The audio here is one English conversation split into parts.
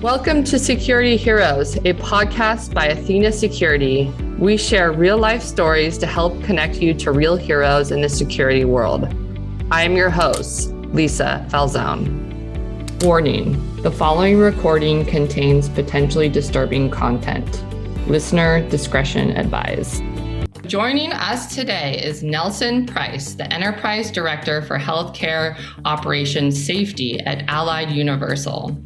Welcome to Security Heroes, a podcast by Athena Security. We share real-life stories to help connect you to real heroes in the security world. I am your host, Lisa Falzone. Warning, the following recording contains potentially disturbing content. Listener discretion advised. Joining us today is Nelson Price, the Enterprise Director for Healthcare Operations Safety at Allied Universal.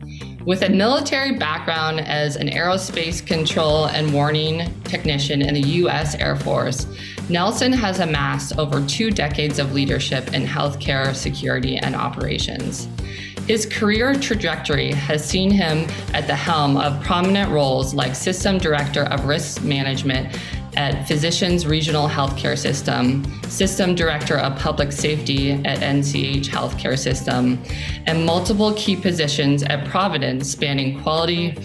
With a military background as an aerospace control and warning technician in the U.S. Air Force, Nelson has amassed over 2 decades of leadership in healthcare security and operations. His career trajectory has seen him at the helm of prominent roles like System Director of Risk Management at Physicians Regional Healthcare System, System Director of Public Safety at NCH Healthcare System, and multiple key positions at Providence spanning quality,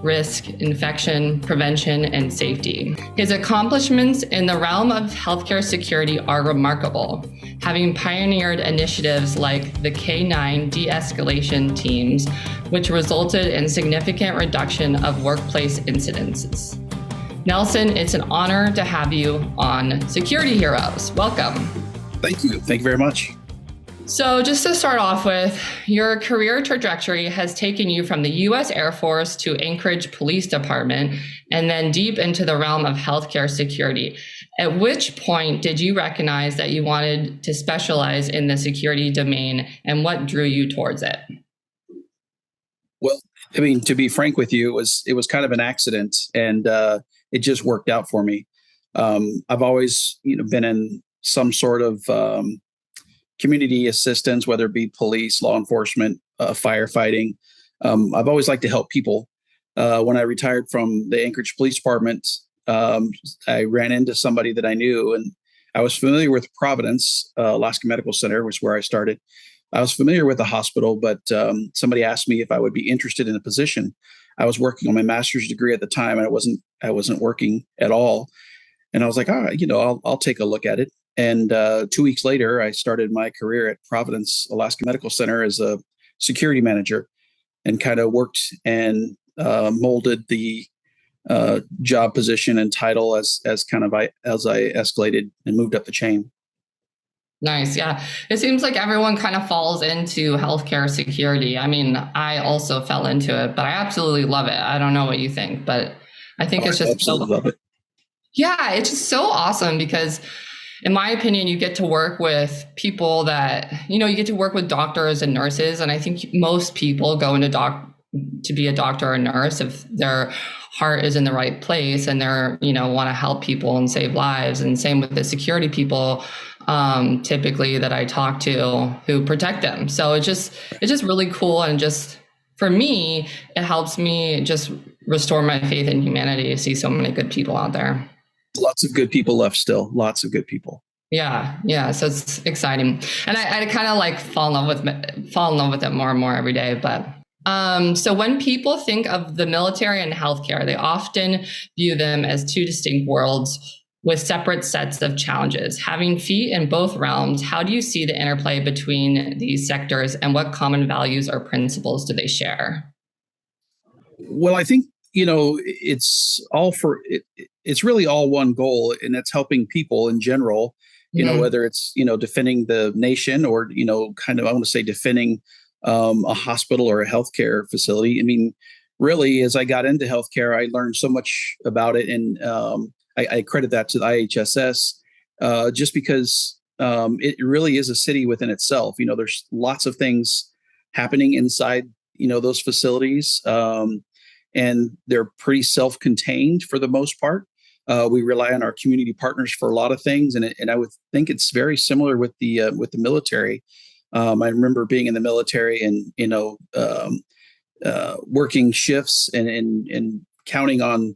risk, infection, prevention, and safety. His accomplishments in the realm of healthcare security are remarkable, having pioneered initiatives like the K9 de-escalation teams, which resulted in significant reduction of workplace incidences. Nelson, it's an honor to have you on Security Heroes. Welcome. Thank you. Thank you very much. So just to start off with, your career trajectory has taken you from the U.S. Air Force to Anchorage Police Department and then deep into the realm of healthcare security. At which point did you recognize that you wanted to specialize in the security domain, and what drew you towards it? Well, I mean, to be frank with you, it was kind of an accident, and it just worked out for me. I've always, been in some sort of community assistance, whether it be police, law enforcement, firefighting. I've always liked to help people. When I retired from the Anchorage Police Department, I ran into somebody that I knew, and I was familiar with Providence, Alaska Medical Center was where I started. I was familiar with the hospital, but somebody asked me if I would be interested in a position. I was working on my master's degree at the time, and I wasn't working at all. And I was like, I'll take a look at it. And 2 weeks later, I started my career at Providence, Alaska Medical Center as a security manager, and kind of worked and molded the job position and title as I escalated and moved up the chain. Nice. Yeah. It seems like everyone kind of falls into healthcare security. I mean, I also fell into it, but I absolutely love it. I don't know what you think, but I think it's just love it. Yeah, it's just so awesome because in my opinion, you get to work with people that, you get to work with doctors and nurses. And I think most people go into to be a doctor or nurse if their heart is in the right place and they're, want to help people and save lives. And same with the security people, typically that I talk to who protect them. So it's just really cool. And just for me, it helps me just restore my faith in humanity to see so many good people out there. Lots of good people left still. Lots of good people. Yeah. So it's exciting. And I kind of like fall in love with it more and more every day. But so when people think of the military and healthcare, they often view them as two distinct worlds with separate sets of challenges. Having feet in both realms, how do you see the interplay between these sectors, and what common values or principles do they share? Well, I think, it's really all one goal, and it's helping people in general, whether it's, defending the nation or, I want to say defending a hospital or a healthcare facility. I mean, really, as I got into healthcare, I learned so much about it. And I credit that to the IHSS just because it really is a city within itself. There's lots of things happening inside, those facilities. And they're pretty self-contained for the most part. We rely on our community partners for a lot of things. And I would think it's very similar with the military. I remember being in the military and, working shifts and counting on,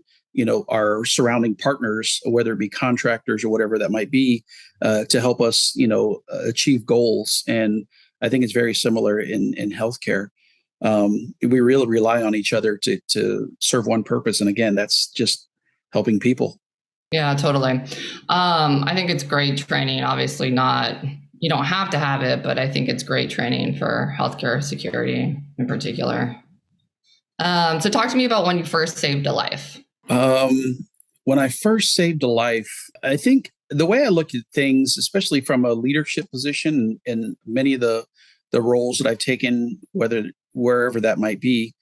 our surrounding partners, whether it be contractors or whatever that might be, to help us, achieve goals. And I think it's very similar in healthcare. We really rely on each other to serve one purpose. And again, that's just helping people. Yeah, totally. I think it's great training. Obviously you don't have to have it, but I think it's great training for healthcare security in particular. So talk to me about when you first saved a life. When I first saved a life, I think the way I look at things, especially from a leadership position and many of the roles that I've taken, wherever that might be,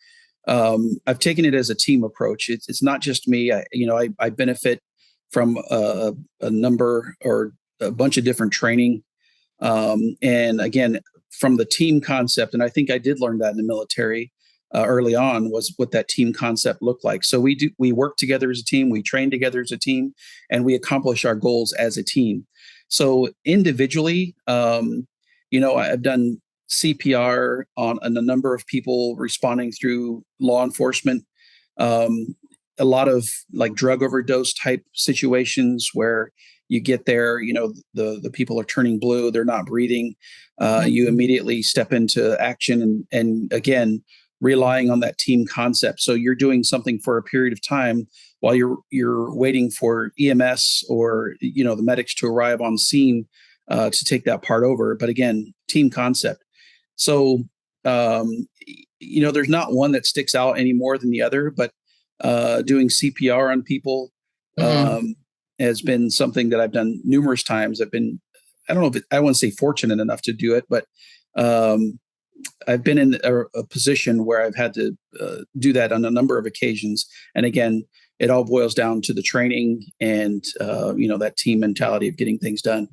I've taken it as a team approach. It's not just me. I benefit from a number or a bunch of different training, and again from the team concept. And I think I did learn that in the military early on, was what that team concept looked like. So we work together as a team, we train together as a team, and we accomplish our goals as a team. So individually, I've done CPR on a number of people responding through law enforcement. A lot of like drug overdose type situations where you get there, the people are turning blue, they're not breathing. You immediately step into action, and again, relying on that team concept. So you're doing something for a period of time while you're waiting for EMS or the medics to arrive on scene to take that part over. But again, team concept. So there's not one that sticks out any more than the other, but doing CPR on people has been something that I've done numerous times. I don't know if I wouldn't say fortunate enough to do it, but I've been in a position where I've had to do that on a number of occasions. And again, it all boils down to the training and, that team mentality of getting things done.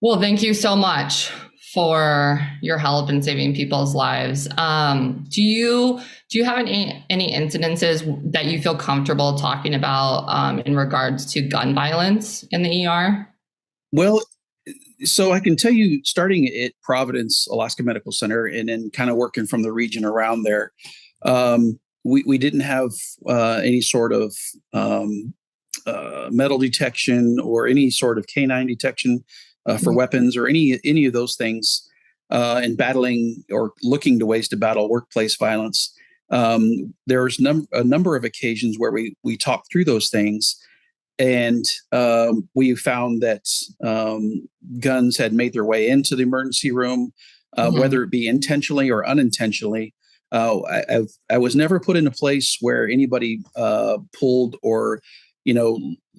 Well, thank you so much for your help in saving people's lives. Do you have any incidences that you feel comfortable talking about in regards to gun violence in the ER? Well, so I can tell you, starting at Providence Alaska Medical Center and then kind of working from the region around there, we didn't have any sort of metal detection or any sort of K9 detection for weapons or any of those things in battling or looking to ways to battle workplace violence. There's a number of occasions where we talked through those things. And we found that guns had made their way into the emergency room, whether it be intentionally or unintentionally. I was never put in a place where anybody pulled or,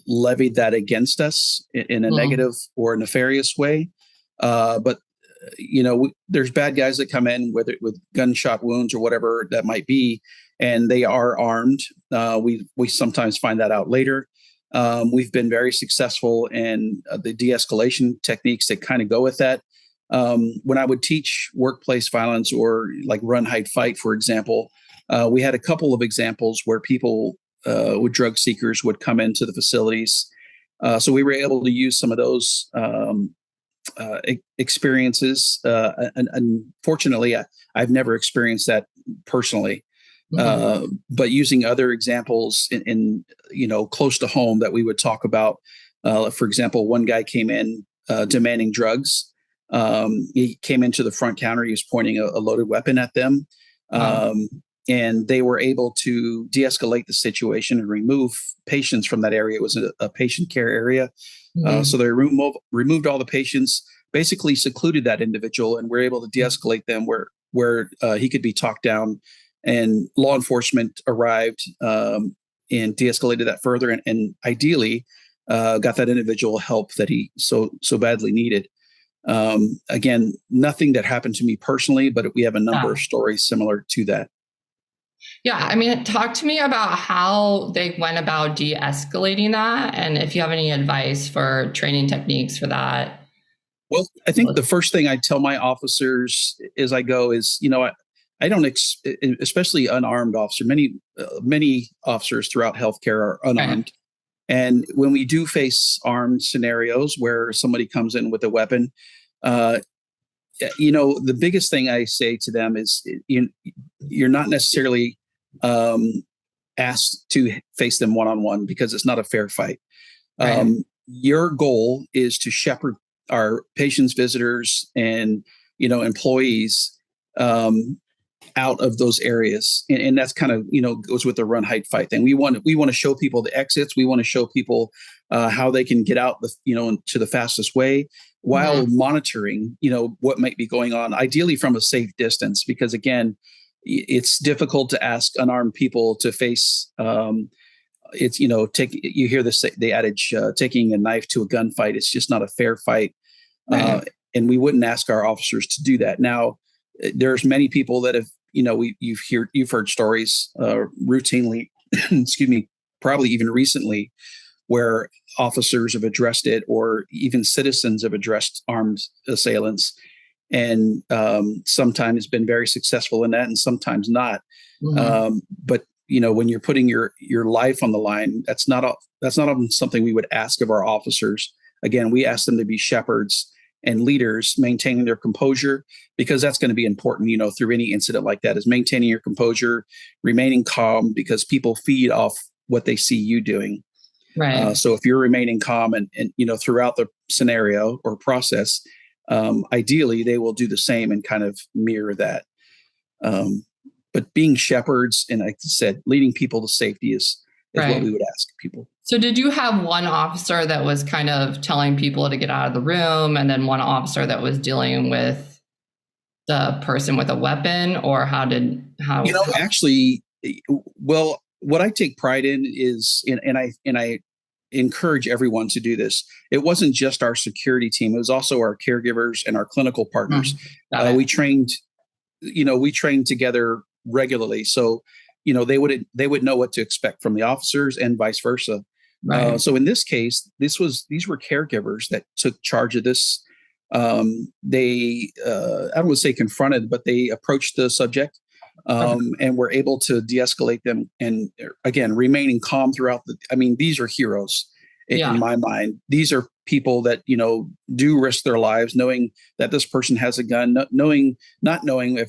levied that against us in a negative or nefarious way. But there's bad guys that come in, whether with gunshot wounds or whatever that might be, and they are armed. We sometimes find that out later. We've been very successful in the de-escalation techniques that kind of go with that. When I would teach workplace violence or like run, hide, fight, for example, we had a couple of examples where people with drug seekers would come into the facilities. So we were able to use some of those experiences. And unfortunately, I've never experienced that personally. But using other examples in close to home that we would talk about, for example, one guy came in demanding drugs. He came into the front counter. He was pointing a loaded weapon at them, and they were able to de-escalate the situation and remove patients from that area. It was a patient care area, so they removed all the patients, basically secluded that individual, and were able to de-escalate them where he could be talked down. And law enforcement arrived and de-escalated that further, and ideally got that individual help that he so badly needed. Again, nothing that happened to me personally, but we have a number of stories similar to that. Yeah, I mean, talk to me about how they went about de-escalating that, and if you have any advice for training techniques for that. Well, I think the first thing I tell my officers as I go is, I don't, especially unarmed officer. Many officers throughout healthcare are unarmed, and when we do face armed scenarios where somebody comes in with a weapon, the biggest thing I say to them is, you're not necessarily asked to face them one-on-one because it's not a fair fight. Your goal is to shepherd our patients, visitors, and employees out of those areas. And that's kind of, goes with the run, hide, fight thing. We want to show people the exits. We want to show people how they can get out to the fastest way while monitoring, what might be going on, ideally from a safe distance. Because again, it's difficult to ask unarmed people to face. It's, you hear the adage, taking a knife to a gunfight. It's just not a fair fight. Right. And we wouldn't ask our officers to do that. Now, there's many people that have, you've heard stories routinely, excuse me, probably even recently, where officers have addressed it, or even citizens have addressed armed assailants, and sometimes been very successful in that, and sometimes not. But when you're putting your life on the line, that's not often something we would ask of our officers. Again, we ask them to be shepherds and leaders, maintaining their composure, because that's going to be important, through any incident like that, is maintaining your composure, remaining calm, because people feed off what they see you doing. Right. So if you're remaining calm and throughout the scenario or process, ideally they will do the same and kind of mirror that. But being shepherds and, like I said, leading people to safety is right. what we would ask people. So did you have one officer that was kind of telling people to get out of the room, and then one officer that was dealing with the person with a weapon, or actually, well, what I take pride in is, and I encourage everyone to do this. It wasn't just our security team; it was also our caregivers and our clinical partners. We trained together regularly, so they would know what to expect from the officers, and vice versa. Right. So in this case, these were caregivers that took charge of this. They I don't want to say confronted, but they approached the subject. And we're able to de-escalate them, and again, remaining calm throughout these are heroes in my mind. These are people that, do risk their lives knowing that this person has a gun, not knowing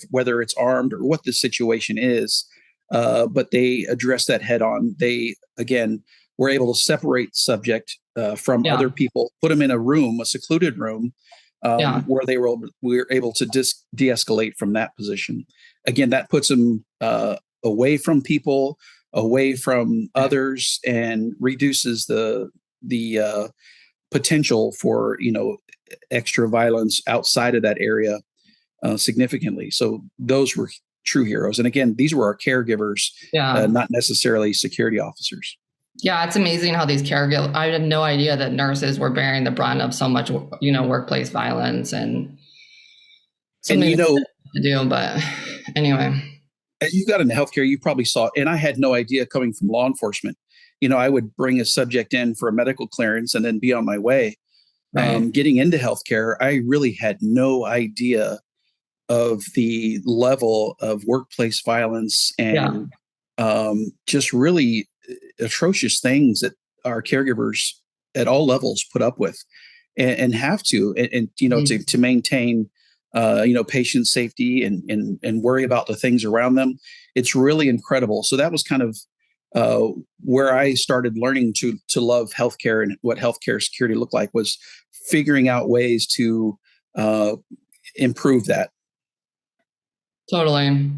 whether it's armed or what the situation is. But they address that head on. They, again, were able to separate subject from other people, put them in a secluded room, where we were able to de-escalate from that position. Again, that puts them away from people, away from others, and reduces the potential for extra violence outside of that area significantly. So those were true heroes. And again, these were our caregivers, not necessarily security officers. Yeah, it's amazing how these caregivers, I had no idea that nurses were bearing the brunt of so much, workplace violence and something to do. But anyway. As you got into healthcare, you probably saw, and I had no idea coming from law enforcement. I would bring a subject in for a medical clearance and then be on my way. Right. Getting into healthcare, I really had no idea of the level of workplace violence and just really atrocious things that our caregivers at all levels put up with and have to, to maintain, patient safety and worry about the things around them. It's really incredible. So that was kind of where I started learning to love healthcare, and what healthcare security looked like was figuring out ways to improve that. Totally.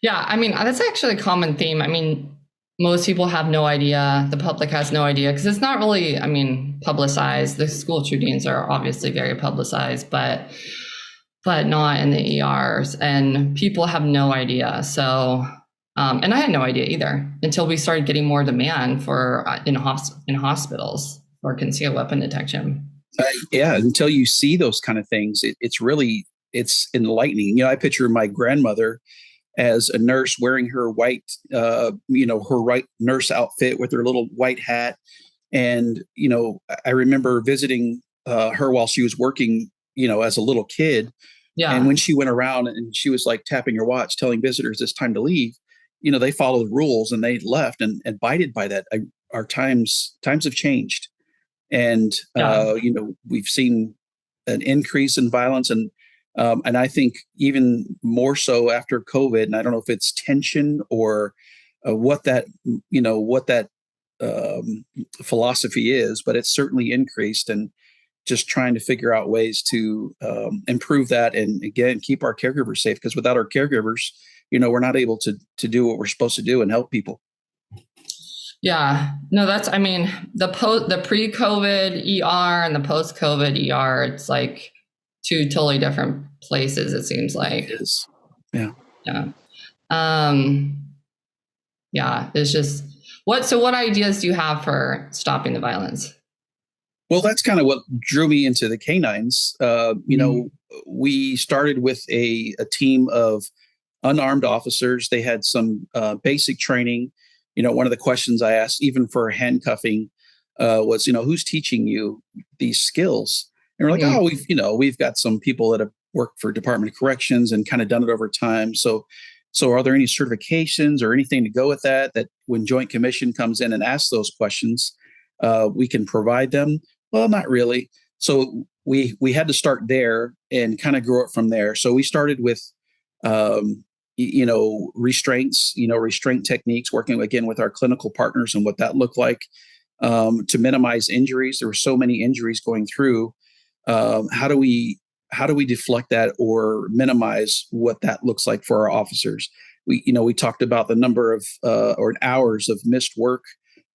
Yeah. That's actually a common theme. Most people have no idea. The public has no idea because it's not really, publicized. The school shootings are obviously very publicized, but not in the ERs, and people have no idea. So, and I had no idea either until we started getting more demand for in hospitals for concealed weapon detection. Until you see those kind of things, it's enlightening. I picture my grandmother as a nurse wearing her white, her white nurse outfit with her little white hat. And, I remember visiting her while she was working, as a little kid. Yeah. And when she went around and she was like tapping her watch, telling visitors it's time to leave, they followed the rules and they left and abided by that. Our times have changed. And, we've seen an increase in violence, and I think even more so after COVID. And I don't know if it's tension or what that philosophy is, but it's certainly increased, and just trying to figure out ways to improve that. And again, keep our caregivers safe, because without our caregivers, we're not able to do what we're supposed to do and help people. Yeah, no, that's, the pre-COVID ER and the post-COVID ER, it's like two totally different places, it seems like. It is. Yeah. Yeah. Um, yeah, it's just what ideas do you have for stopping the violence? Well, that's kind of what drew me into the K9s. We started with a team of unarmed officers. They had some basic training. One of the questions I asked, even for handcuffing, was, who's teaching you these skills? And we're like, Mhm. oh, we've got some people that have worked for Department of Corrections and kind of done it over time. So are there any certifications or anything to go with that? That when Joint Commission comes in and asks those questions, we can provide them? Well, not really. So we had to start there and kind of grow it from there. So we started with restraints, restraint techniques, working again with our clinical partners and what that looked like, to minimize injuries. There were so many injuries going through. How do we deflect that or minimize what that looks like for our officers? We talked about the number of or hours of missed work,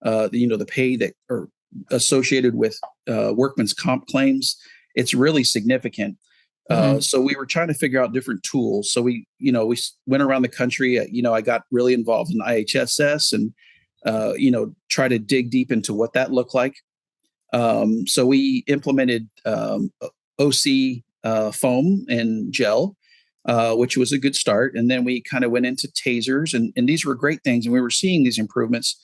the pay that are associated with workman's comp claims. It's really significant. So we were trying to figure out different tools. So we went around the country. I got really involved in IHSS and try to dig deep into what that looked like. So we implemented OC foam and gel, which was a good start. And then we kind of went into tasers, and these were great things. And we were seeing these improvements.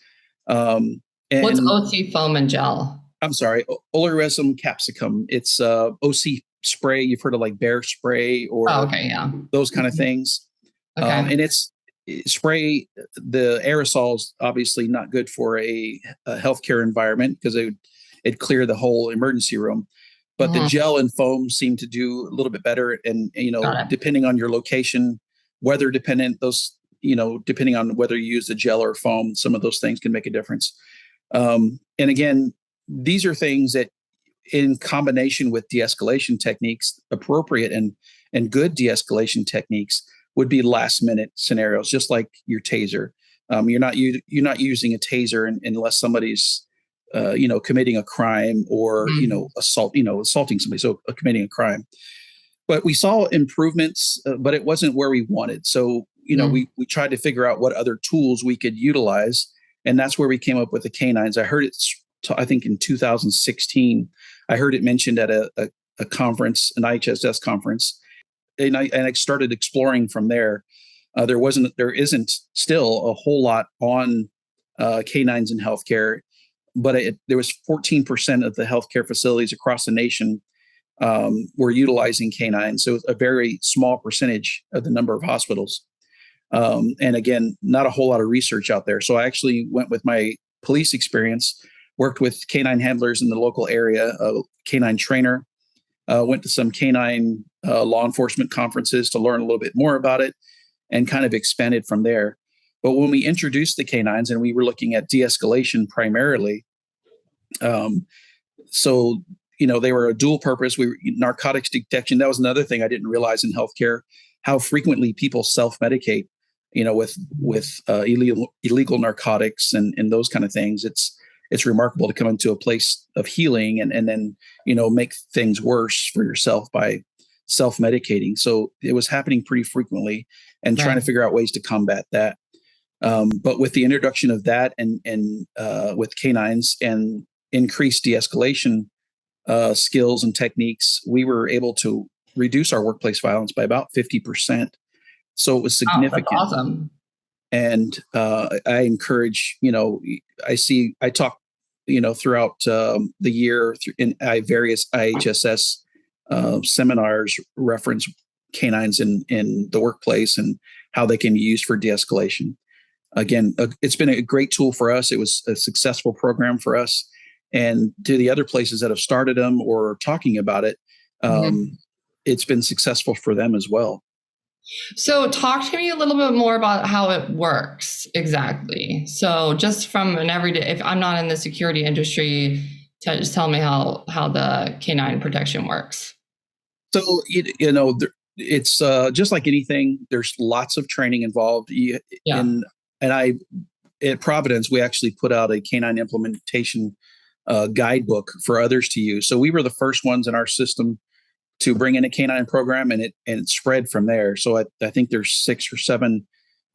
What's OC foam and gel? I'm sorry, oleoresin capsicum. It's OC spray. You've heard of like bear spray or those kind of things. Okay. And it's spray. The aerosols obviously not good for a healthcare environment because it'd clear the whole emergency room. But the gel and foam seem to do a little bit better. And depending on your location, weather dependent, depending on whether you use the gel or foam, some of those things can make a difference. And again, these are things that, in combination with de-escalation techniques, appropriate and good de-escalation techniques, would be last minute scenarios, just like your taser. You're not using a taser unless somebody's committing a crime or assaulting somebody, so committing a crime. But we saw improvements, but it wasn't where we wanted. So we tried to figure out what other tools we could utilize, and that's where we came up with the K9s. I heard it. I think in 2016, I heard it mentioned at a conference, an IHSS conference, and I started exploring from there. There isn't still a whole lot on K9s in healthcare, but there was 14% of the healthcare facilities across the nation were utilizing K9s. So a very small percentage of the number of hospitals. And again, not a whole lot of research out there. So I actually went with my police experience, worked with K9 handlers in the local area, a K9 trainer, went to some K9 law enforcement conferences to learn a little bit more about it, and kind of expanded from there. But when we introduced the K9s and we were looking at de-escalation primarily, they were a dual purpose. Narcotics detection. That was another thing I didn't realize in healthcare, how frequently people self-medicate, with illegal narcotics and those kind of things. It's remarkable to come into a place of healing and then, make things worse for yourself by self-medicating. So it was happening pretty frequently, and trying to figure out ways to combat that. But with the introduction of that and with K9s and increased de-escalation skills and techniques, we were able to reduce our workplace violence by about 50%. So it was significant. Oh, that's awesome. And I encourage, I talk, throughout the year in various IHSS seminars, reference K9s in the workplace and how they can be used for de-escalation. Again, it's been a great tool for us. It was a successful program for us. And to the other places that have started them or talking about it, it's been successful for them as well. So talk to me a little bit more about how it works exactly. So just from an everyday, if I'm not in the security industry, just tell me how the K9 protection works. So, it's just like anything, there's lots of training involved. At Providence, we actually put out a K9 implementation guidebook for others to use. So we were the first ones in our system to bring in a canine program, and it spread from there. So I think there's 6 or 7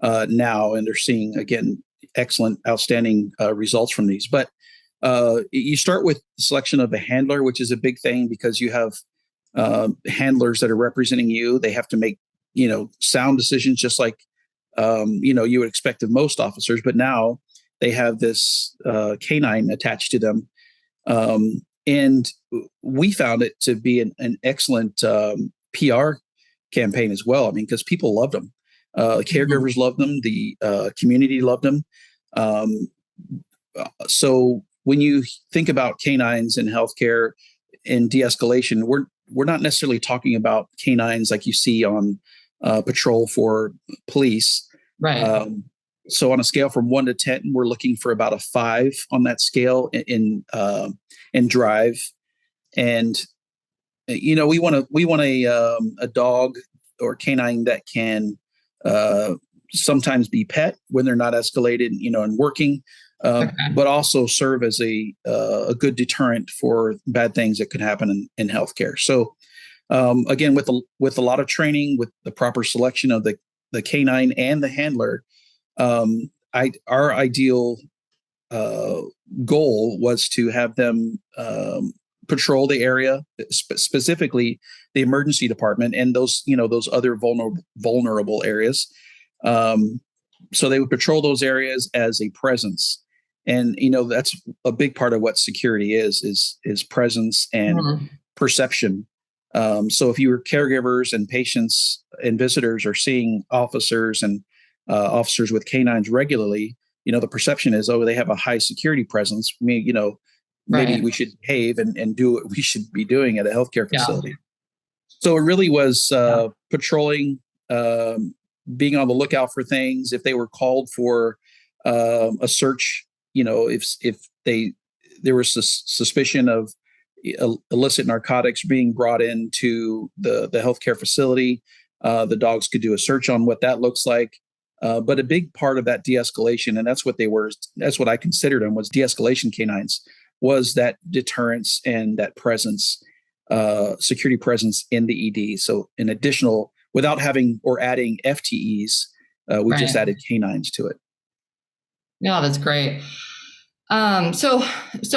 now, and they're seeing, again, excellent, outstanding results from these. But you start with the selection of a handler, which is a big thing because you have handlers that are representing you. They have to make, sound decisions just like, you would expect of most officers. But now they have this canine attached to them. And we found it to be an excellent PR campaign as well. I mean, because people loved them. Caregivers loved them. The community loved them. So when you think about canines in healthcare and de-escalation, we're not necessarily talking about canines like you see on patrol for police. Right. So on a scale from 1 to 10, we're looking for about a 5 on that scale in drive. And we want a dog or canine that can sometimes be pet when they're not escalated, and working, but also serve as a good deterrent for bad things that could happen in healthcare. So again, with a lot of training, with the proper selection of the canine and the handler, our ideal goal was to have them patrol the area, specifically the emergency department and those other vulnerable areas. So they would patrol those areas as a presence, and that's a big part of what security is presence and perception. So if your caregivers and patients and visitors are seeing officers and officers with canines regularly, the perception is, they have a high security presence. Maybe we should behave and do what we should be doing at a healthcare facility. Yeah. So it really was patrolling, being on the lookout for things. If they were called for a search, if there was suspicion of illicit narcotics being brought into the healthcare facility, the dogs could do a search on what that looks like. But a big part of that de-escalation, and that's what I considered them, was de-escalation canines, was that deterrence and that presence, security presence in the ED. So an additional, without having or adding FTEs, we just added canines to it. Yeah, that's great. So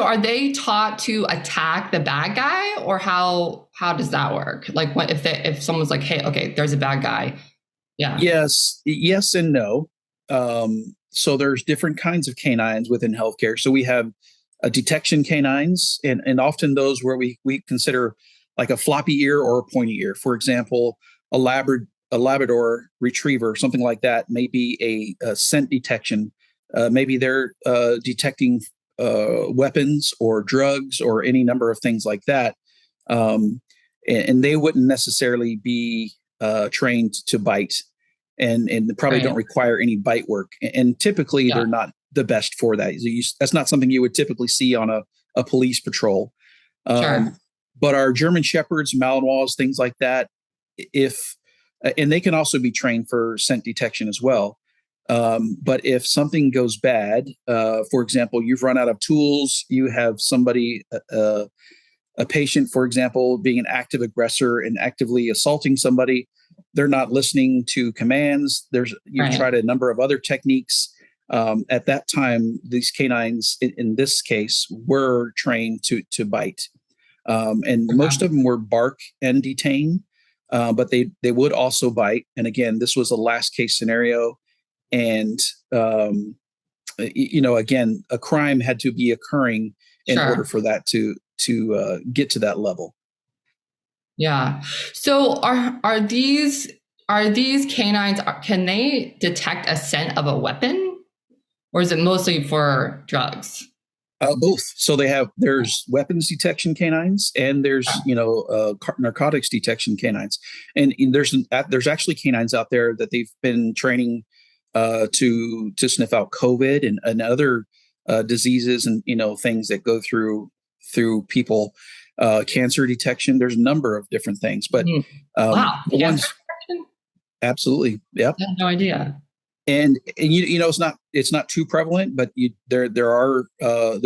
are they taught to attack the bad guy, or how does that work? Like, what if someone's like, hey, okay, there's a bad guy. Yeah. Yes and no. So there's different kinds of canines within healthcare. So we have detection canines, and often those where we consider like a floppy ear or a pointy ear. For example, a Labrador retriever, something like that, may be a scent detection. Maybe they're detecting weapons or drugs or any number of things like that. And they wouldn't necessarily be trained to bite, and probably don't require any bite work. And typically they're not the best for that. That's not something you would typically see on a police patrol. But our German Shepherds, Malinois, things like that, and they can also be trained for scent detection as well. But if something goes bad, for example, you've run out of tools, you have somebody, a patient, for example, being an active aggressor and actively assaulting somebody, they're not listening to commands. You've tried a number of other techniques. At that time, these canines, in this case, were trained to bite. And most of them were bark and detain, but they would also bite. And again, this was a last case scenario. And, again, a crime had to be occurring in order for that to get to that level. Yeah. So are these canines, can they detect a scent of a weapon, or is it mostly for drugs? Both. So there's weapons detection canines, and there's narcotics detection canines, and there's actually canines out there that they've been training to sniff out COVID and other diseases and things that go through people. Cancer detection. There's a number of different things, but wow, the ones absolutely, yeah, I had no idea. And it's not too prevalent, but there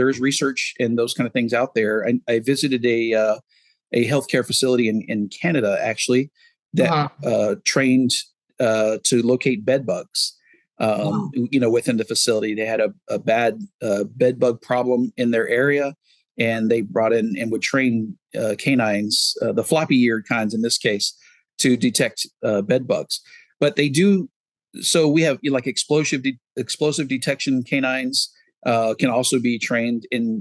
is research and those kind of things out there. I visited a a healthcare facility in Canada, actually, that trained to locate bed bugs. Within the facility, they had a bad bed bug problem in their area, and they brought in and would train K9s, the floppy-eared kinds in this case, to detect bed bugs. But they do. So we have like explosive detection K9s can also be trained in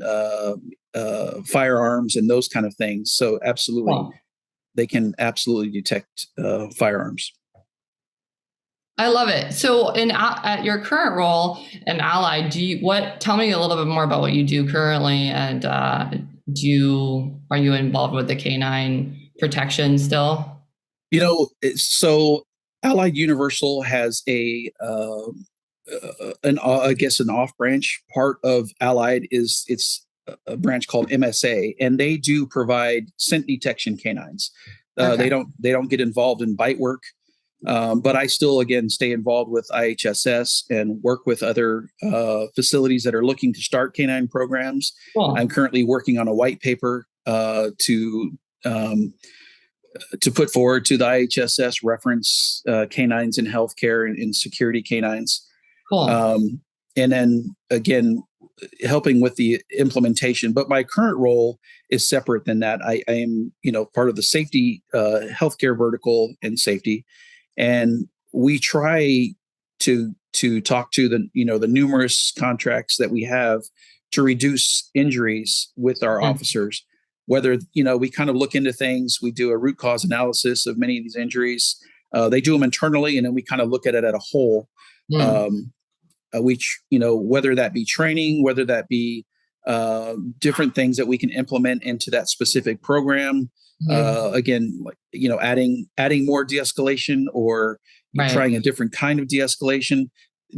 firearms and those kind of things. So absolutely, they can absolutely detect firearms. I love it. So at your current role in Allied, tell me a little bit more about what you do currently, and are you involved with the K9 protection still? So Allied Universal has an off branch part of Allied it's a branch called MSA, and they do provide scent detection K9s. They don't get involved in bite work. But I still, again, stay involved with IHSS and work with other facilities that are looking to start K9 programs. Cool. I'm currently working on a white paper to put forward to the IHSS reference K9s in healthcare and security K9s. Cool. And then again, helping with the implementation. But my current role is separate than that. I am, part of the safety healthcare vertical and safety. And we try to talk to the numerous contracts that we have to reduce injuries with our officers. Whether, we kind of look into things, we do a root cause analysis of many of these injuries. They do them internally, and then we kind of look at it at a whole. Whether that be training, whether that be different things that we can implement into that specific program. Again, adding more de-escalation or trying a different kind of de-escalation,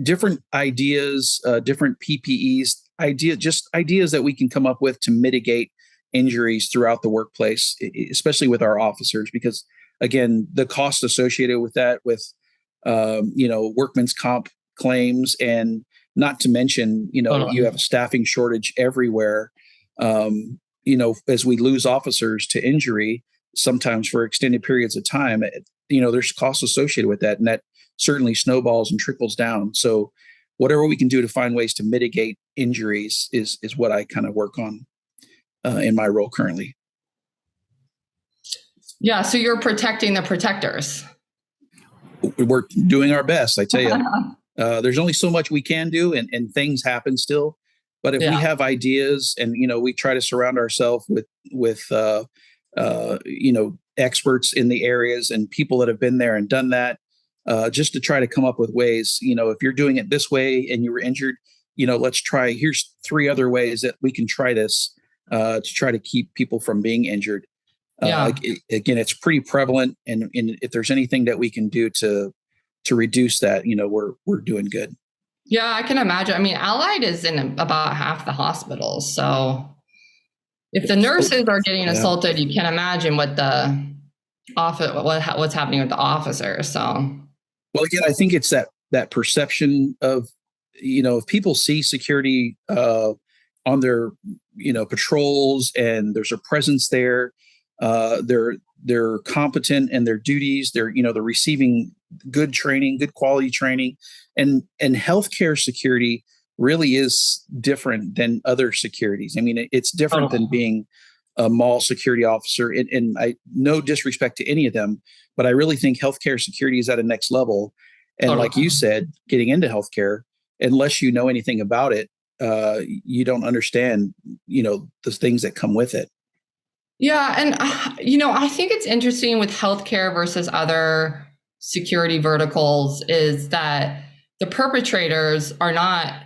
different ideas, different PPEs, ideas that we can come up with to mitigate injuries throughout the workplace, especially with our officers, because again, the cost associated with that, with workman's comp claims, and not to mention, you have a staffing shortage everywhere. As we lose officers to injury, sometimes for extended periods of time, there's costs associated with that, and that certainly snowballs and trickles down. So whatever we can do to find ways to mitigate injuries is what I kind of work on in my role currently. Yeah. So you're protecting the protectors. We're doing our best, I tell you. There's only so much we can do, and things happen still. But if we have ideas, and we try to surround ourselves with experts in the areas and people that have been there and done that, just to try to come up with ways. If you're doing it this way and you were injured, let's try. Here's 3 other ways that we can try this to try to keep people from being injured. Again, it's pretty prevalent, and if there's anything that we can do to reduce that, we're doing good. Yeah, I can imagine. I mean, Allied is in about half the hospitals. So if the nurses are getting assaulted, you can imagine what's happening with the officers. So, well, again, I think it's that perception of, if people see security on their, patrols, and there's a presence there, they're competent in their duties. They're receiving good training, good quality training, and healthcare security really is different than other securities. I mean, it's different than being a mall security officer. And I, no disrespect to any of them, but I really think healthcare security is at a next level. And like you said, getting into healthcare, unless you know anything about it, you don't understand, the things that come with it. Yeah. And, I think it's interesting with healthcare versus other security verticals is that the perpetrators are not,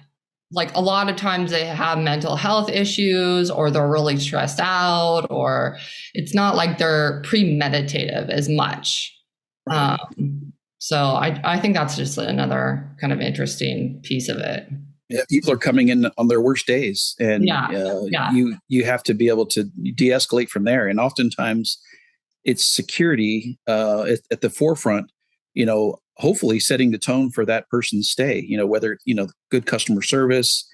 like, a lot of times they have mental health issues, or they're really stressed out, or it's not like they're premeditative as much. So I think that's just another kind of interesting piece of it. Yeah, people are coming in on their worst days, and you have to be able to de-escalate from there. And oftentimes it's security at the forefront, hopefully setting the tone for that person's stay, whether, good customer service,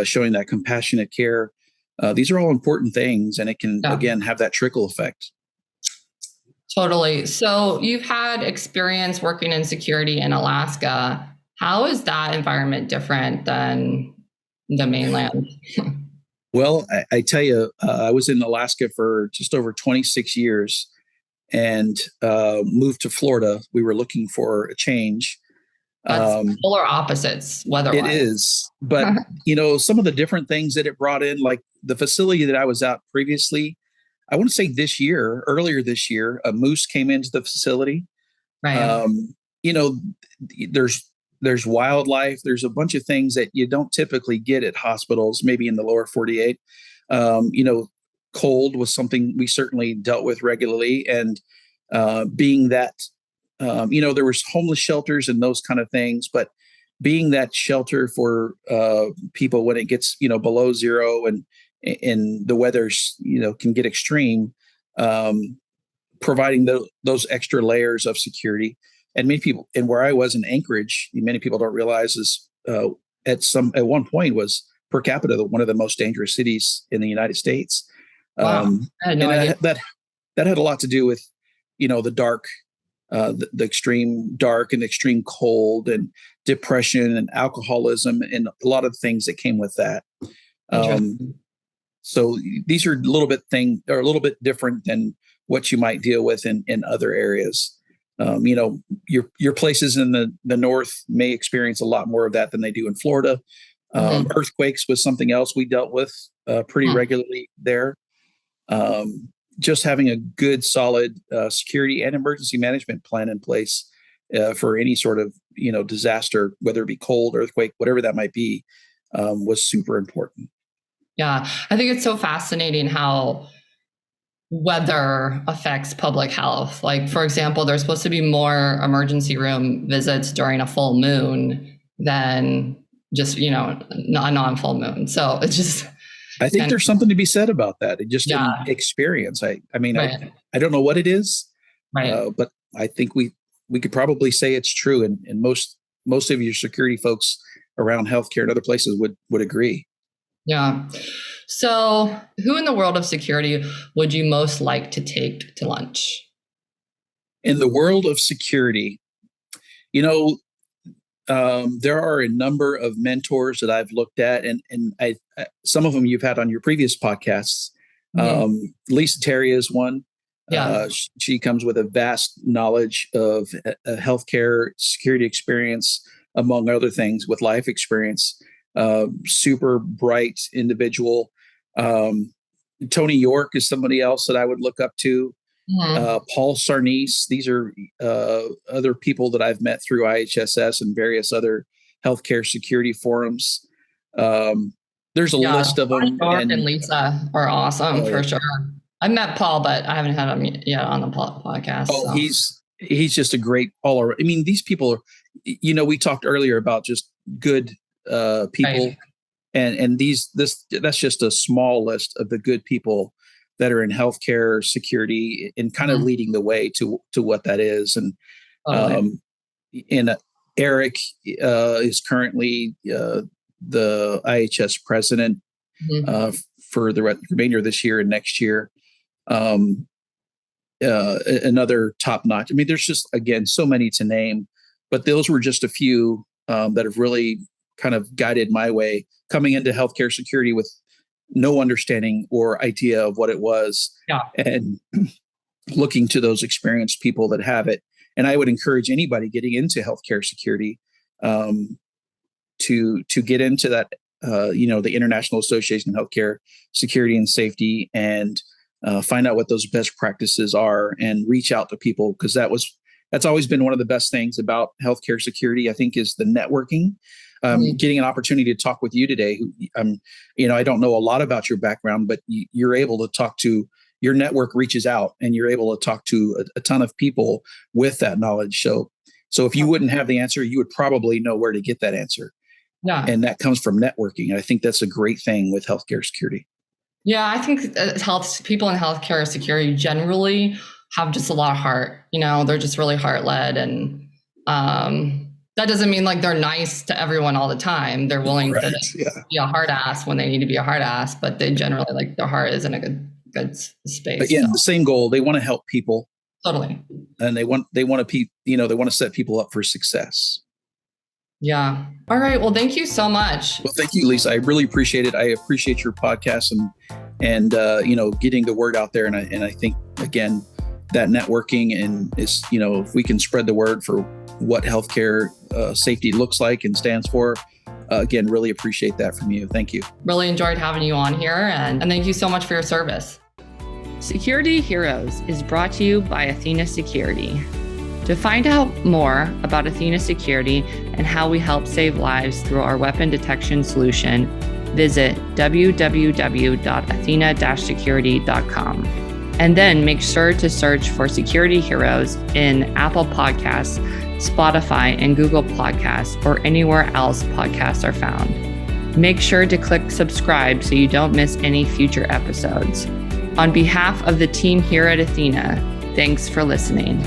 showing that compassionate care. These are all important things, and it can, Yeah. again, have that trickle effect. Totally. So you've had experience working in security in Alaska. How is that environment different than the mainland? Well, I tell you, I was in Alaska for just over 26 years and moved to Florida. We were looking for a change. That's polar opposites weather-wise. It is, but some of the different things that it brought in, like the facility that I was at previously, I want to say earlier this year, a moose came into the facility. Right. You know, there's wildlife, there's a bunch of things that you don't typically get at hospitals, maybe in the lower 48. Cold was something we certainly dealt with regularly. And being that, there was homeless shelters and those kind of things, but being that shelter for people when it gets, below zero and the weather's, can get extreme, providing those extra layers of security. And many people, and where I was in Anchorage, many people don't realize is at one point was per capita one of the most dangerous cities in the United States. Wow. I had no idea. That had a lot to do with, the dark, the extreme dark and extreme cold and depression and alcoholism and a lot of things that came with that. So these are a little bit different than what you might deal with in other areas. Your places in the north may experience a lot more of that than they do in Florida. Earthquakes was something else we dealt with pretty regularly there. Just having a good, solid security and emergency management plan in place for any sort of disaster, whether it be cold, earthquake, whatever that might be, was super important. Yeah, I think it's so fascinating how weather affects public health. Like, for example, there's supposed to be more emergency room visits during a full moon than just, a non-full moon. So it's just... I think there's something to be said about that. It just didn't experience. I don't know what it is, but I think we could probably say it's true. And most of your security folks around healthcare and other places would agree. Yeah. So who in the world of security would you most like to take to lunch? In the world of security, there are a number of mentors that I've looked at, and I some of them you've had on your previous podcasts. Lisa Terry is one. Yeah. She comes with a vast knowledge of healthcare security experience, among other things, with life experience. Super bright individual. Tony York is somebody else that I would look up to. Paul Sarnice. These are other people that I've met through IHSS and various other healthcare security forums. There's a list of them. And Lisa are awesome for sure. I met Paul, but I haven't had him yet on the podcast. Oh, so. He's just a great all around. I mean, these people are, we talked earlier about just good people, right. and that's just a small list of the good people that are in healthcare security and kind of leading the way to what that is. And Eric is currently the IHS president for the remainder of this year and next year. Another top notch. I mean, there's just, again, so many to name, but those were just a few that have really kind of guided my way coming into healthcare security with no understanding or idea of what it was, and looking to those experienced people that have it. And I would encourage anybody getting into healthcare security to get into that, the International Association of Healthcare Security and Safety, and find out what those best practices are and reach out to people, because that's always been one of the best things about healthcare security, I think, is the networking. Getting an opportunity to talk with you today. I don't know a lot about your background, but you're able to talk to, your network reaches out and you're able to talk to a ton of people with that knowledge. So if you wouldn't have the answer, you would probably know where to get that answer. Yeah. And that comes from networking. And I think that's a great thing with healthcare security. Yeah, I think people in healthcare security generally have just a lot of heart. They're just really heart led, and That doesn't mean like they're nice to everyone all the time. They're willing to be a hard ass when they need to be a hard ass, but they generally like their heart is in a good space. But the same goal. They want to help people. Totally. And they want to set people up for success. Yeah. All right. Well, thank you so much. Well, thank you, Lisa. I really appreciate it. I appreciate your podcast and getting the word out there. And I think, again, that networking and is, if we can spread the word for what healthcare safety looks like and stands for, again, really appreciate that from you. Thank you. Really enjoyed having you on here. And thank you so much for your service. Security Heroes is brought to you by Athena Security. To find out more about Athena Security and how we help save lives through our weapon detection solution, visit www.athena-security.com. And then make sure to search for Security Heroes in Apple Podcasts, Spotify, and Google Podcasts, or anywhere else podcasts are found. Make sure to click subscribe so you don't miss any future episodes. On behalf of the team here at Athena, thanks for listening.